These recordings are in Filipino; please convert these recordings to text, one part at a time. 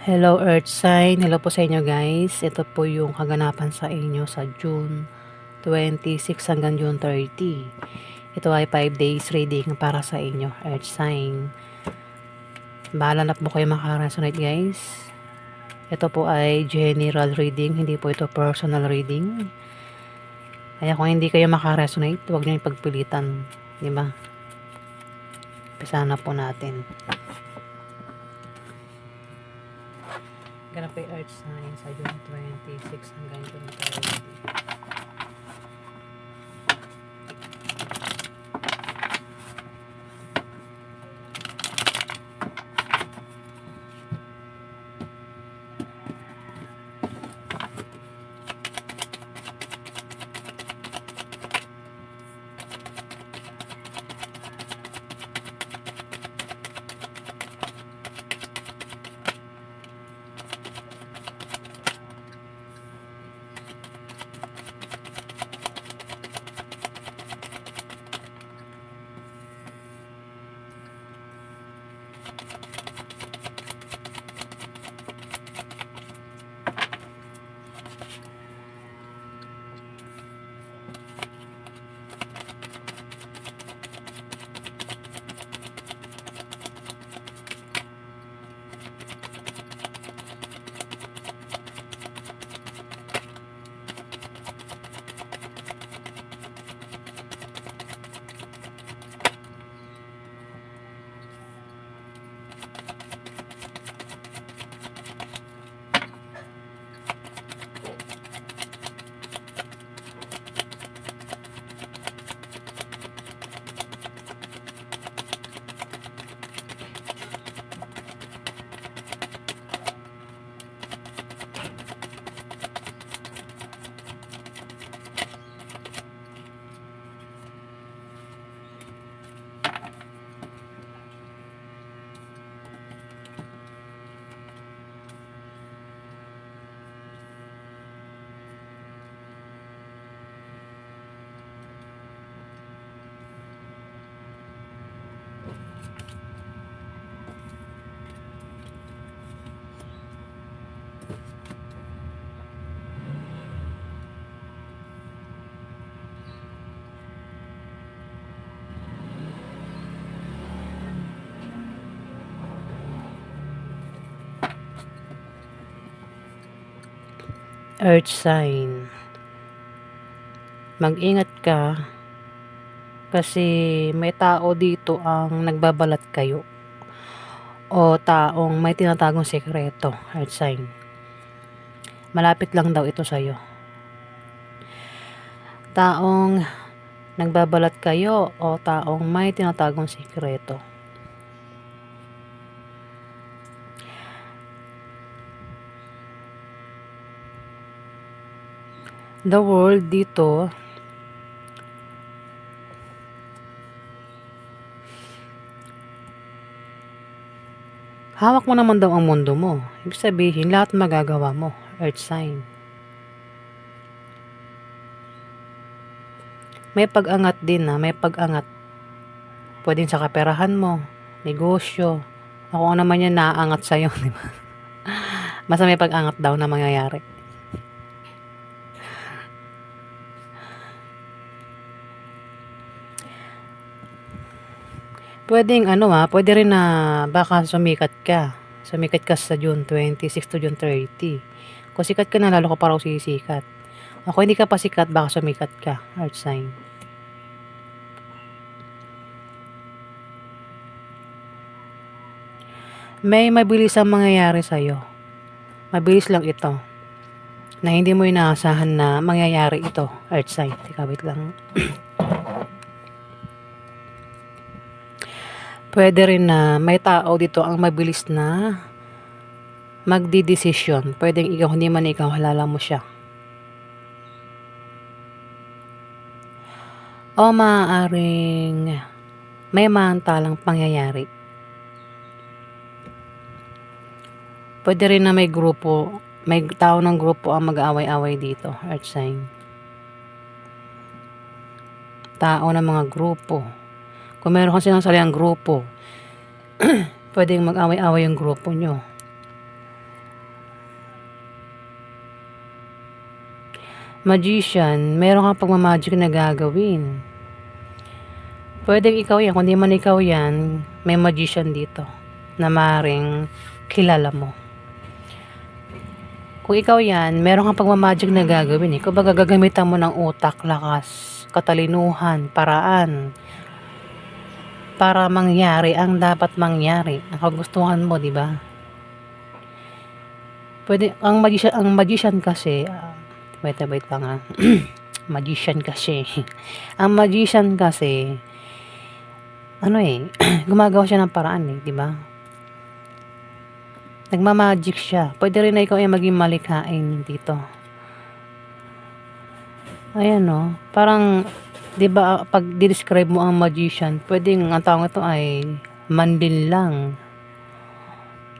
Hello Earth sign, hello po sa inyo guys. Ito po yung kaganapan sa inyo sa June 26 hanggang June 30. Ito ay 5 days reading para sa inyo Earth sign. Bahala na po kayo makaresonate guys. Ito po ay general reading, hindi po ito personal reading. Kaya kung hindi kayo makaresonate, huwag niyo ipagpilitan, di ba? Umpisa na po natin. Ganap po yung Earth sign sa June 26 hanggang June 30. Earth sign. Mag-ingat ka kasi may tao dito ang nagbabalat kayo o taong may tinatagong sekreto. Earth sign. Malapit lang daw ito sa'yo. Taong nagbabalat kayo o taong may tinatagong sekreto. The world dito hawak mo naman daw ang mundo mo. Ibig sabihin, lahat magagawa mo. Earth sign. May pag-angat din may pag-angat. Pwedeng sa kaperahan mo, negosyo, o kung ano naman yan naaangat sa'yo, di ba? Basta may pag-angat daw na mangyayari. Pwedeng pwede rin na baka sumikat ka. Sumikat ka sa June 26 to June 30. Kung sikat ka na, lalo ka pa raw sisikat. O kung hindi ka pa sikat, baka sumikat ka. Earth sign. May mabilis ang mangyayari sa'yo. Mabilis lang ito. Na hindi mo inaasahan na mangyayari ito. Earth sign. Teka, wait lang. Pwede rin na may tao dito ang mabilis na magdidesisyon. Pwedeng ikaw, hindi man ikaw, halala mo siya. O maaaring may maantalang pangyayari. Pwede rin na may grupo, may tao ng grupo ang mag-aaway-away dito. Earth sign. Tao ng mga grupo. Kung meron kang sinasaliang grupo, pwedeng mag-away-away yung grupo nyo. Magician, meron kang pagmamagic na gagawin. Pwedeng ikaw yan. Kung di man ikaw yan, may magician dito na maaaring kilala mo. Kung ikaw yan, meron kang pagmamagic na gagawin eh. Kumbaga gagamitan mo ng utak, lakas, katalinuhan, paraan para mangyari ang dapat mangyari, ang kagustuhan mo, di ba? Pwede ang magician kasi wait lang ah. Magician kasi. Ang magician kasi ano eh, gumagawa siya ng paraan eh, di ba? Nagma-magic siya. Pwede rin na ikaw ay maging malikhain dito. Ayan no, parang 'di ba pag describe mo ang magician, pwedeng ang tawag ito ay manlinlang.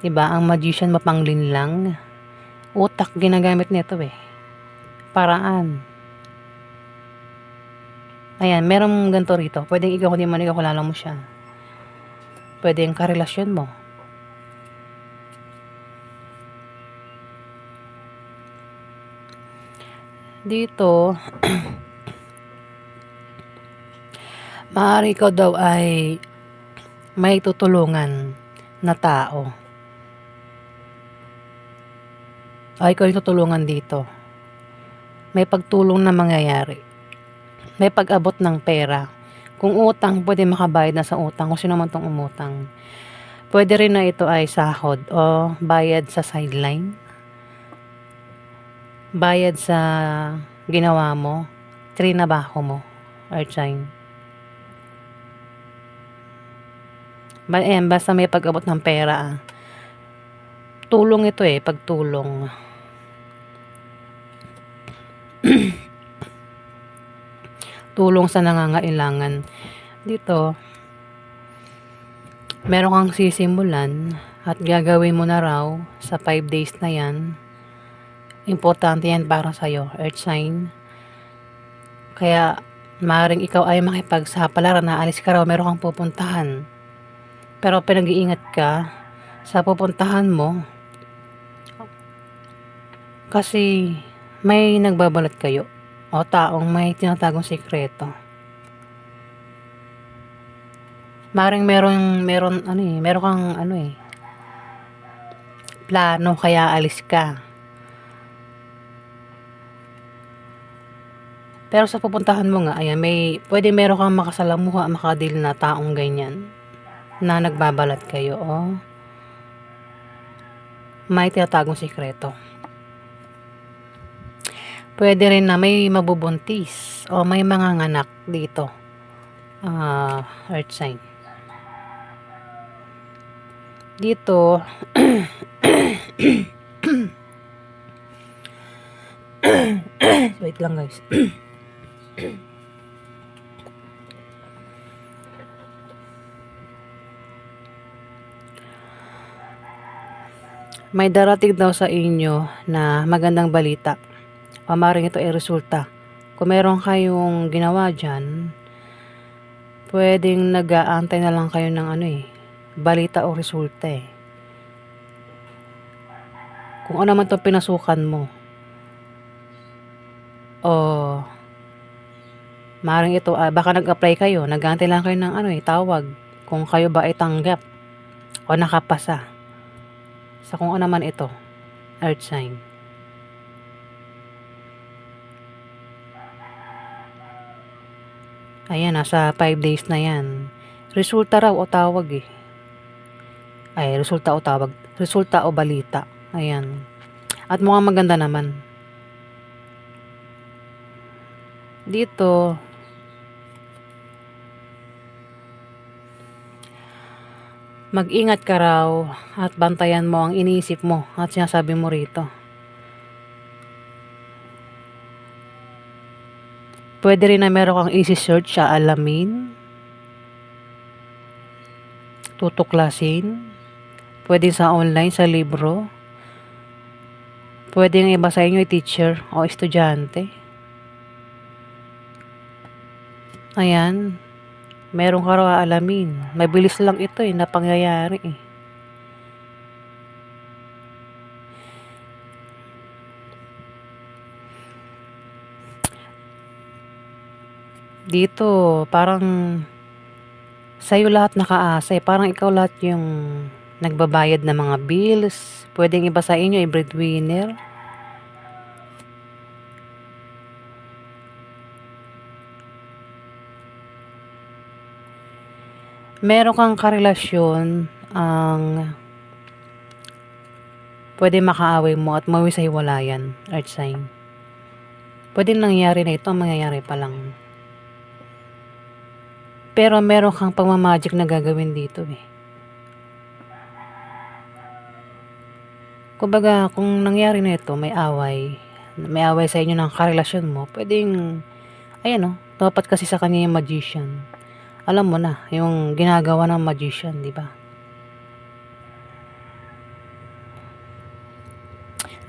'Di ba? Ang magician mapanglinlang. Utak ginagamit nito eh. Paraan. Ayan, merong ganito rito. Pwedeng ikaw hindi man ikaw kilala mo siya. Pwedeng karelasyon mo. Dito, maaari ikaw daw ay may tutulungan na tao. Ay, ikaw yung tutulungan dito. May pagtulong na mangyayari. May pag-abot ng pera. Kung utang, pwede makabayad na sa utang kung sino man tong umutang. Pwede rin na ito ay sahod o bayad sa sideline. Bayad sa ginawa mo, trinabaho mo, earth sign. Basta may pag-abot ng pera. Tulong ito eh, pagtulong. Tulong sa nangangailangan. Dito, meron kang sisimulan at gagawin mo na raw sa 5 days na yan. Importante yan para sa'yo, earth sign. Kaya, maaaring ikaw ay makipagsapalaran na alis ka raw, meron kang pupuntahan. Pero pinag-iingat ka sa pupuntahan mo kasi may nagbabalat kayo o taong may tinatagong sikreto. Maring meron kang plano kaya alis ka. Pero sa pupuntahan mo nga, ayan, meron kang makasalamuha, makadil na taong ganyan na nagbabalat kayo o may tinatagong sikreto. Pwede rin na may mabubuntis o may mga nganak dito. Earth sign. Dito, wait lang guys. May darating daw sa inyo na magandang balita. O maaaring ito ay resulta. Kung meron kayong ginawa dyan, pwedeng nag-aantay na lang kayo ng balita o resulta eh. Kung ano man itong pinasukan mo. O maaaring ito, baka nag-apply kayo, nag-aantay lang kayo ng tawag. Kung kayo ba ay tanggap o nakapasa. Sa kung ano man ito, earth sign. Ayan, nasa 5 days na yan. Resulta raw o tawag eh. Ay, resulta o tawag. Resulta o balita. Ayan. At mukhang maganda naman. Dito, mag-ingat ka raw at bantayan mo ang iniisip mo at sinasabi mo rito. Pwede rin na meron kang isi-search sa alamin, tutuklasin, pwede sa online, sa libro, pwede nga iba sa inyo teacher o estudyante. Ayan, meron ka raw alamin. Mabilis lang ito na pangyayari eh. Dito, parang sa'yo lahat nakaasa, parang ikaw lahat yung nagbabayad ng mga bills. Puwedeng iba sa inyo ay breadwinner. Meron kang karelasyon ang puwedeng makaaway mo at mauwi sa hiwalayan, earth sign. Puwedeng nangyari na ito, mangyayari pa lang. Pero meron kang pagma-magic na gagawin dito, eh. Kumbaga kung nangyari na ito, may away sa inyo ng karelasyon mo, puwedeng ayan, oh, dapat kasi sa kanya yung magician. Alam mo na, yung ginagawa ng magician, 'di ba?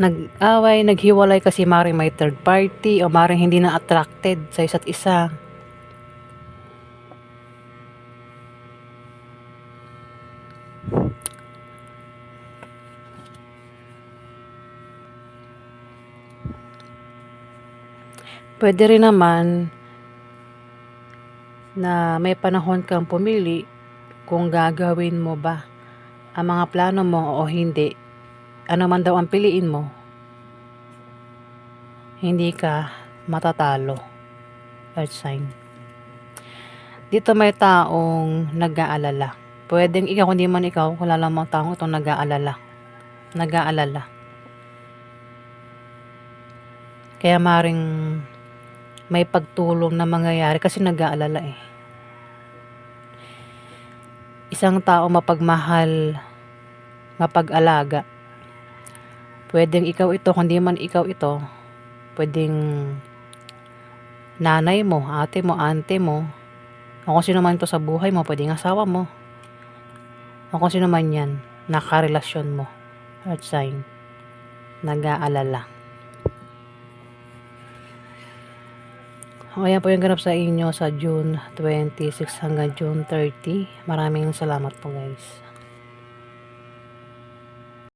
Nag-away, naghiwalay kasi maaaring may third party o maaaring hindi na attracted sa isa't isa. Puwede rin naman na may panahon kang pumili kung gagawin mo ba ang mga plano mo o hindi. Ano man daw ang piliin mo, hindi ka matatalo, earth sign. Dito may taong nag-aalala. Puwedeng ikaw, hindi man ikaw, kilala mo ang taong itong nag-aalala. Kaya maaaring may pagtulong na mangyayari kasi nag-aalala, eh. Isang tao mapagmahal, mapag-alaga. Puwedeng ikaw ito, kundi man ikaw ito, puwedeng nanay mo, ate mo, auntie mo, o kung sino man ito sa buhay mo, puwedeng asawa mo, o kung sino man 'yan na karelasyon mo, earth sign, nag-aalala. O ayan po yung ganap sa inyo sa June 26 hanggang June 30. Maraming salamat po, guys.